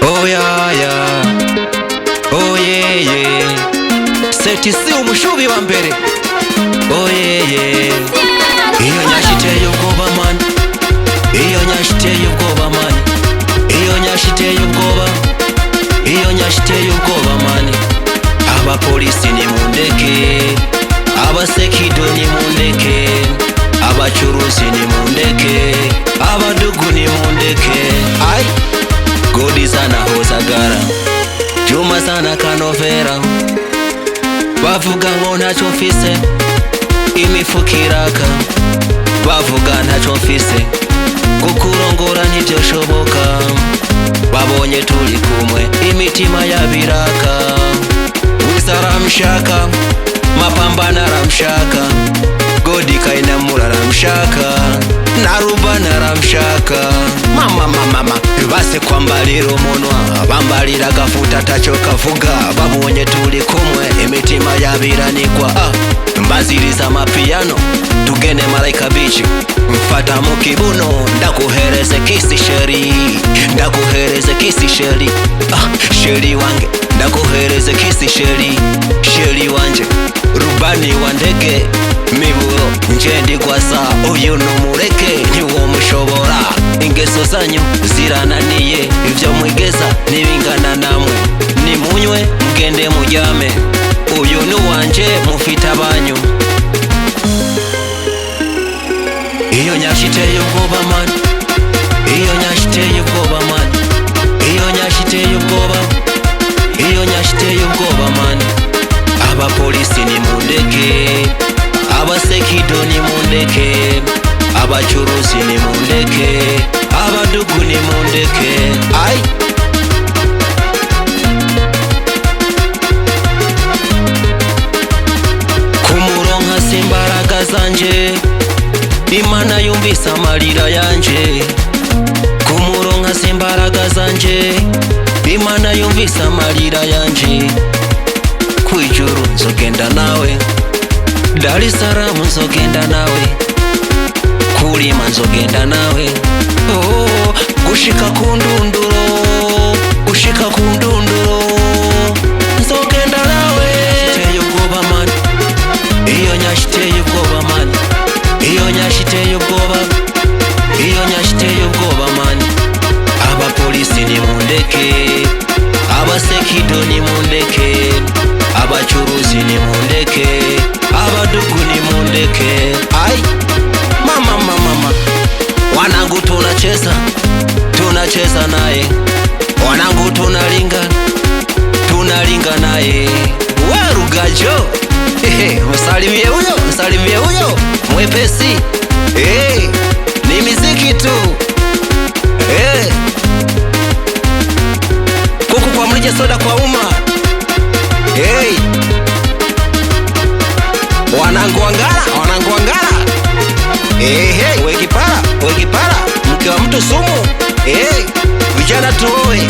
Oh yeah yeah, oh yeah yeah, seti si umushubi wa mbere. Oh yeah yeah, iyo nyashiteye ubwoba man, iyo nyashiteye ubwoba man, iyo nyashiteye ubwoba, iyo nyashiteye ubwoba man. Abapolisi ni mundeke, abasekido ni mundeke, abachuruzi ni mundeke, abadugu ni mundeke. Ai Godi sana Hosagara, Juma sana Kanovera, bavuga ngo ntacyo mfise imifukiraka, bavuga ntacyo mfise kukurongora ntibyoshoboka, babonye turi kumwe imitima yabiraka. Wisaramshaka mapambana ramshaka, Godi kainamura ramshaka, narubana ramshaka. Mama base kwambalira umunwa, bambalira gafuta tacho kavuga, babonye tuli kumwe imitima yabiranikwa. Mbaziriza mapiano tugene Malaika Beach, mfata mukibuno ndakuhereze kisi sheri, ndakuhereze kisi sheri. Sheri wange ndakuhereze kisi sheri, sheri wanje rubani wa ndege miburo njendi gwasa. Uyu numureke niwo mushobora, ingeso zanyu zirananiye, ibyo mwigeza nibingana namwe. Nimunywe mugende mujyame, uyu ni wanje mufite abanyu. Iyo nyashiteye ubwoba man, iyo nyashiteye ubwoba man, iyo nyashiteye ubwoba, iyo nyashiteye ubwoba man. Abapolisi ni mundeke, abasekido ni mundeke, abachuruzi ni mundeke, abadugu ni mundeke. Ai kumuronka simbaraga zanje, Imana yumvise amarira yanje. Kumuronka simbaraga zanje, Imana yumvise amarira yanje. Kwijuru nzogenda nawe, Dar es Salaam nzogenda nawe, Kulima nzogenda nawe. Oh, gushika kundunduro, gushika kundunduro nzogenda nawe. Nyashiteye ubwoba man, iyo nyashiteye ubwoba man, iyo nyashiteye ubwoba, iyo nyashiteye ubwoba man. Abapolisi ni mundeke, abasekido ni mundeke, abachuruzi ni mundeke, abadugu ni mundeke. Ai mama wanangu tunacheza, tunacheza naye, wanangu tunalinga, tunalinga naye. Warugajo msalimie huyo, msalimie huyo mwepesi. Ni miziki tu. Kuku kwa mlije soda kwa uma. Wanangu wangala, wanangu wangala. Wekipara, wekipara, mke wa mtu sumu. Vijana tuoe.